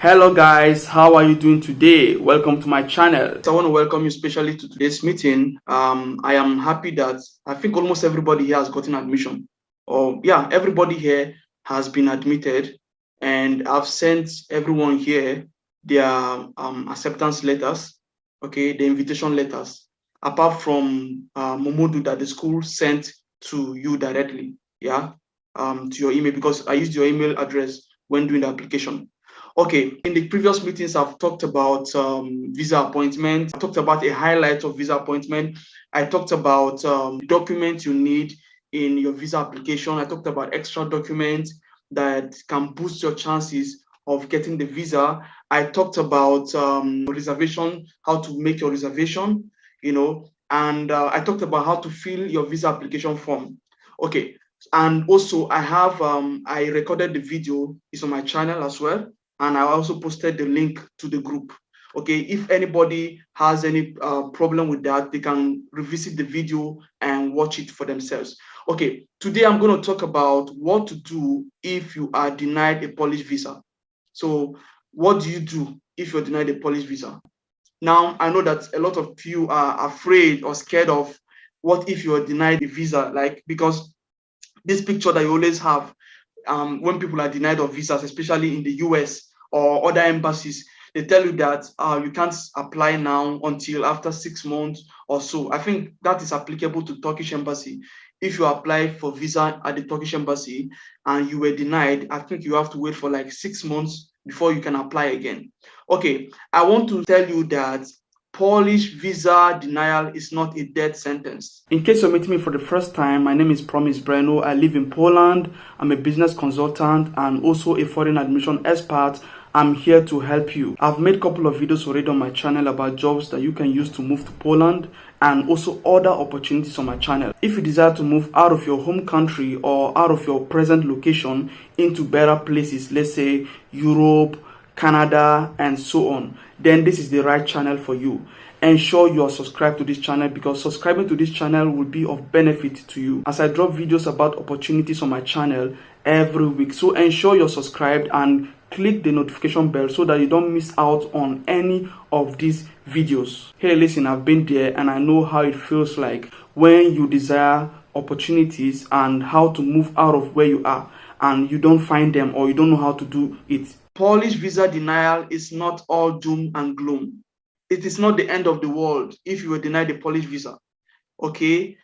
Hello guys, how are you doing today? Welcome to my channel. I want to welcome you especially to today's meeting. I am happy that I think almost everybody here has gotten admission. Everybody here has been admitted, and I've sent everyone here their acceptance letters, okay, the invitation letters, apart from Momodu that the school sent to you directly, to your email, because I used your email address when doing the application. Okay, in the previous meetings, I've talked about visa appointment. I talked about a highlight of visa appointment. I talked about documents you need in your visa application. I talked about extra documents that can boost your chances of getting the visa. I talked about reservation, how to make your reservation, and I talked about how to fill your visa application form. Okay, and also I recorded the video. It's on my channel as well, and I also posted the link to the group. Okay, if anybody has any problem with that, they can revisit the video and watch it for themselves. Okay, today I'm going to talk about what to do if you are denied a Polish visa. So what do you do if you're denied a Polish visa? Now, I know that a lot of you are afraid or scared of what if you are denied a visa, because this picture that you always have when people are denied of visas, especially in the US or other embassies, they tell you that you can't apply now until after 6 months or so. I think that is applicable to Turkish embassy. If you apply for visa at the Turkish embassy and you were denied, I think you have to wait for like 6 months before you can apply again. Okay, I want to tell you that Polish visa denial is not a death sentence. In case you're meeting me for the first time, my name is Breno. I live in Poland. I'm a business consultant and also a foreign admission expert. I'm here to help you. I've made a couple of videos already on my channel about jobs that you can use to move to Poland and also other opportunities on my channel. If you desire to move out of your home country or out of your present location into better places, let's say Europe, Canada, and so on, then this is the right channel for you. Ensure you are subscribed to this channel, because subscribing to this channel will be of benefit to you as I drop videos about opportunities on my channel every week. So ensure you're subscribed and click the notification bell so that you don't miss out on any of these videos. Hey, listen, I've been there and I know how it feels like when you desire opportunities and how to move out of where you are and you don't find them or you don't know how to do it. Polish visa denial is not all doom and gloom. It is not the end of the world if you were denied the Polish visa. Okay,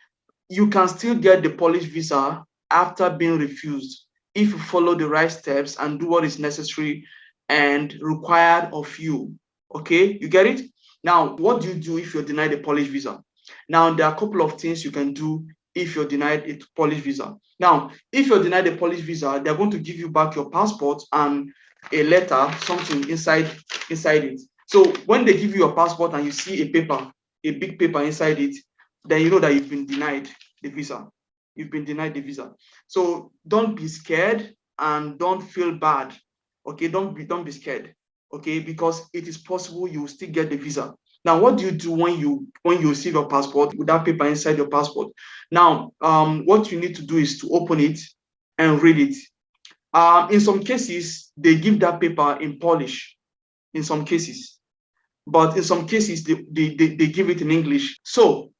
you can still get the Polish visa after being refused if you follow the right steps and do what is necessary and required of you. Okay, you get it? Now, what do you do if you're denied a Polish visa? Now, there are a couple of things you can do if you're denied a Polish visa. Now, if you're denied a Polish visa, they're going to give you back your passport and a letter, something inside it. So when they give you your passport and you see a paper, a big paper inside it, then you know that you've been denied the visa. You've been denied the visa. So don't be scared and don't feel bad. Okay, don't be scared. Okay, because it is possible you will still get the visa. Now, what do you do when you receive your passport with that paper inside your passport? Now, what you need to do is to open it and read it. In some cases, they give that paper in Polish, in some cases, but in some cases, they give it in English. So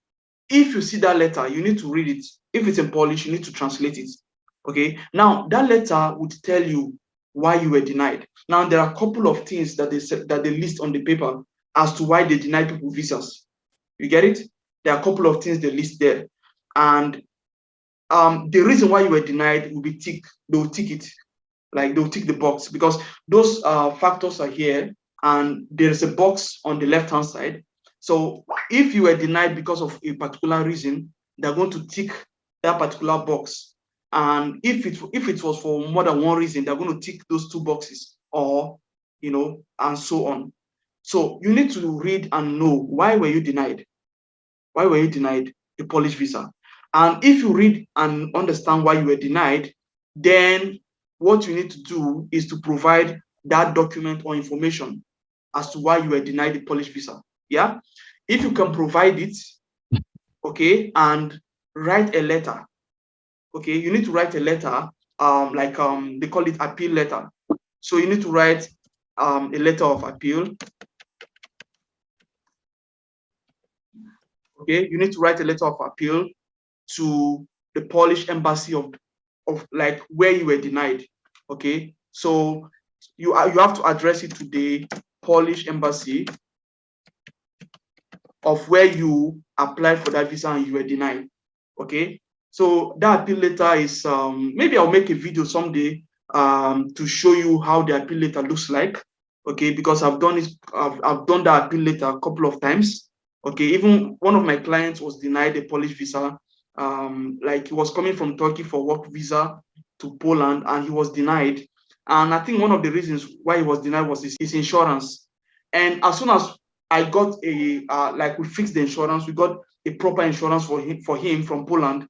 if you see that letter, you need to read it. If it's in Polish, you need to translate it. Okay. Now, that letter would tell you why you were denied. Now, there are a couple of things that they list on the paper as to why they deny people visas. You get it? There are a couple of things they list there. And the reason why you were denied will be ticked. They'll tick it. Like they'll tick the box because those factors are here and there's a box on the left-hand side. So if you were denied because of a particular reason, they're going to tick that particular box. And if it was for more than one reason, they're going to tick those two boxes, or and so on. So you need to read and know why were you denied? Why were you denied the Polish visa? And if you read and understand why you were denied, then what you need to do is to provide that document or information as to why you were denied the Polish visa. Yeah. If you can provide it, okay, and write a letter. Okay, you need to write a letter, they call it appeal letter. So you need to write, a letter of appeal. Okay, you need to write a letter of appeal to the Polish embassy of like where you were denied. Okay, so you have to address it to the Polish embassy of where you applied for that visa and you were denied. Okay, so that appeal letter is maybe I'll make a video someday to show you how the appeal letter looks like. Okay, because I've done it, I've done that appeal letter a couple of times. Okay, even one of my clients was denied a Polish visa. Like he was coming from Turkey for work visa to Poland and he was denied. And I think one of the reasons why he was denied was his insurance. And as soon as I got a like we fixed the insurance, we got a proper insurance for him from Poland.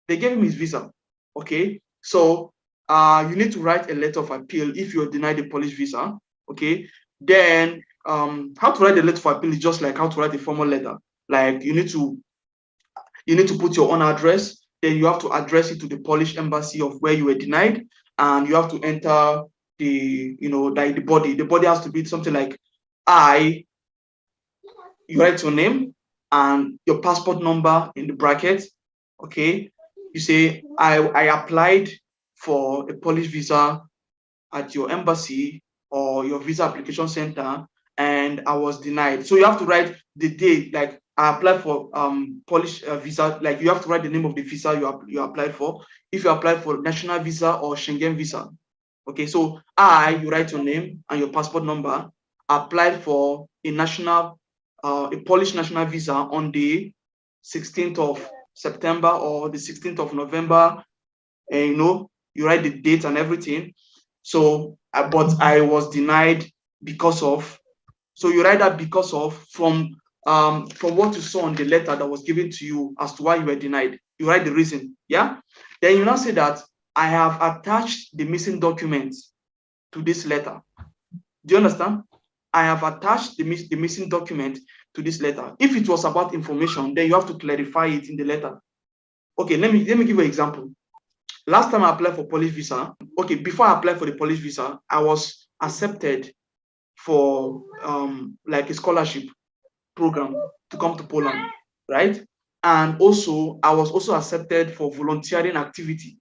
They gave him his visa. Okay, so you need to write a letter of appeal if you're denied a Polish visa. Okay, then how to write a letter of appeal is just like how to write a formal letter. Like you need to put your own address. Then you have to address it to the Polish embassy of where you were denied, and you have to enter the like the body. The body has to be something like you write your name and your passport number in the bracket. Okay, you say I applied for a Polish visa at your embassy or your visa application center and I was denied. So you have to write the date, like I applied for Polish visa, like you have to write the name of the visa you applied for. If you applied for national visa or Schengen visa. Okay, so you write your name and your passport number, applied for a Polish national visa on the 16th of September or the 16th of November, and you write the date and everything. So, but I was denied because of. So you write that because of from what you saw on the letter that was given to you as to why you were denied. You write the reason, yeah. Then you now say that I have attached the missing documents to this letter. Do you understand? I have attached the missing document to this letter. If it was about information, then you have to clarify it in the letter. Okay, let me give you an example. Last time I applied for Polish visa, okay, before I applied for the Polish visa, I was accepted for like a scholarship program to come to Poland, right? And also, I was also accepted for volunteering activity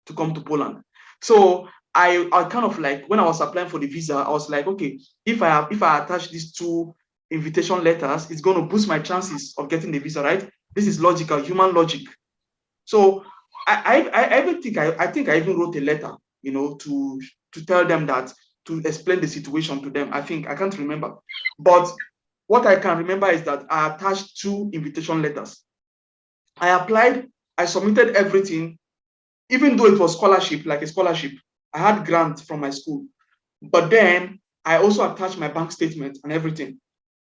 to come to Poland. So I kind of like, when I was applying for the visa, I was like, okay, if I attach these two invitation letters, it's going to boost my chances of getting the visa, right? This is logical, human logic. So I even think I even wrote a letter, to tell them that, to explain the situation to them. I can't remember, but what I can remember is that I attached two invitation letters. I applied, I submitted everything, even though it was scholarship, like a scholarship. I had grants from my school, but then I also attached my bank statement and everything.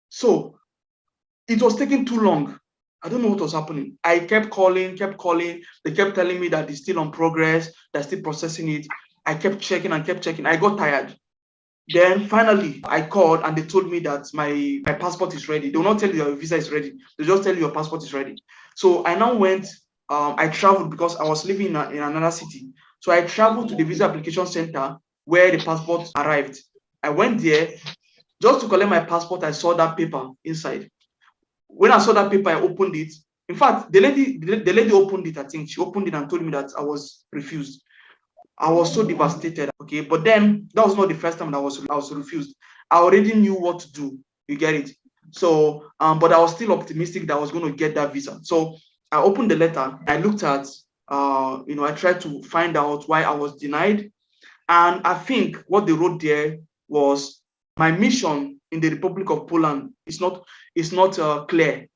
So it was taking too long. I don't know what was happening. I kept calling. They kept telling me that it's still on progress, they're still processing it. I kept checking and kept checking. I got tired. Then finally, I called and they told me that my passport is ready. They will not tell you your visa is ready. They just tell you your passport is ready. So I now went, I traveled because I was living in another city. So I traveled to the visa application center where the passport arrived. I went there just to collect my passport. I saw that paper inside. When I saw that paper, I opened it. In fact, the lady opened it. I think she opened it and told me that I was refused. I was so devastated. Okay, but then that was not the first time that I was refused. I already knew what to do. You get it? So, but I was still optimistic that I was going to get that visa. So I opened the letter. I looked at, I tried to find out why I was denied, and I think what they wrote there was my mission in the Republic of Poland is not clear.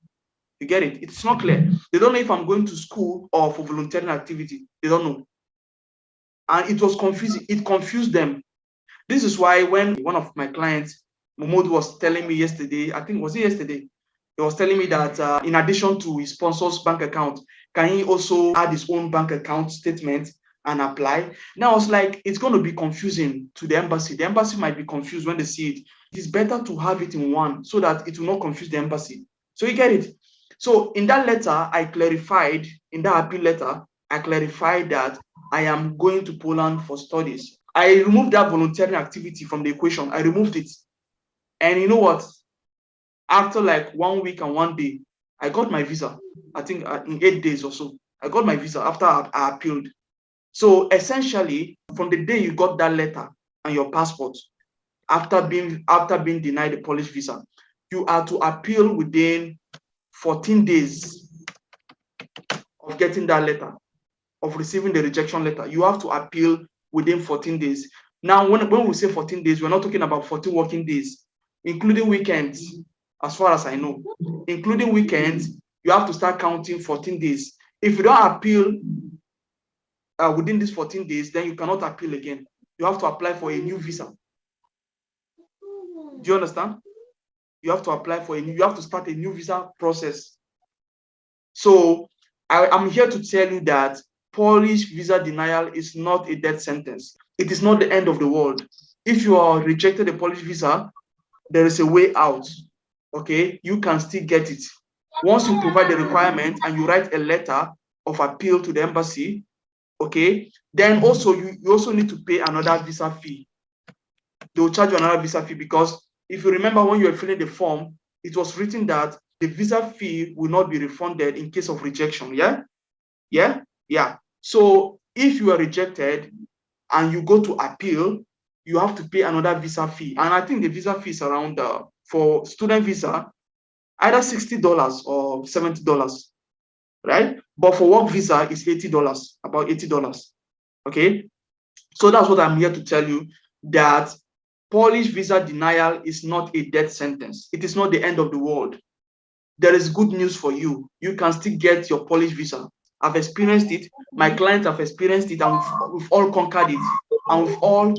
You get it? It's not clear. They don't know if I'm going to school or for volunteering activity. They don't know. And it was confusing. It confused them. This is why when one of my clients, Mahmoud, was telling me yesterday, I think, was it yesterday? He was telling me that in addition to his sponsor's bank account, can he also add his own bank account statement and apply? Now I was like, it's going to be confusing to the embassy. The embassy might be confused when they see it. It's better to have it in one so that it will not confuse the embassy. So you get it? So in that letter, I clarified, in that appeal letter, I clarified that I am going to Poland for studies. I removed that volunteering activity from the equation. I removed it. And you know what? After like 1 week and 1 day, I got my visa. I think in 8 days or so, I got my visa after I appealed. So essentially, from the day you got that letter and your passport, after being denied the Polish visa, you are to appeal within 14 days of getting that letter, of receiving the rejection letter. You have to appeal within 14 days. Now, when we say 14 days, we're not talking about 14 working days, including weekends, as far as I know. Including weekends, you have to start counting 14 days. If you don't appeal within these 14 days, then you cannot appeal again. You have to apply for a new visa. Do you understand? You have to apply for you have to start a new visa process. So I'm here to tell you that Polish visa denial is not a death sentence. It is not the end of the world. If you are rejected a Polish visa, there is a way out. Okay, you can still get it. Once you provide the requirement and you write a letter of appeal to the embassy, okay, then also you also need to pay another visa fee. They will charge you another visa fee, because if you remember when you were filling the form, it was written that the visa fee will not be refunded in case of rejection. Yeah. So if you are rejected and you go to appeal, you have to pay another visa fee. And I think the visa fee is around, for student visa, either $60 or $70, right? But for work visa, it's $80, about $80. Okay. So that's what I'm here to tell you, that Polish visa denial is not a death sentence. It is not the end of the world. There is good news for you. You can still get your Polish visa. I've experienced it. My clients have experienced it, and we've all conquered it. And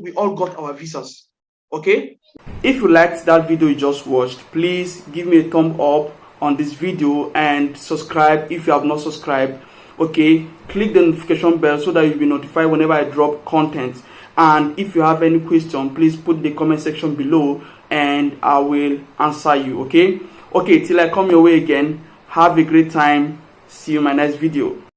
we all got our visas. Okay? If you liked that video you just watched, please give me a thumb up on this video and subscribe if you have not subscribed. Okay? Click the notification bell so that you'll be notified whenever I drop content. And if you have any question, please put in the comment section below and I will answer you. Okay, till I come your way again, have a great time. See you in my next video.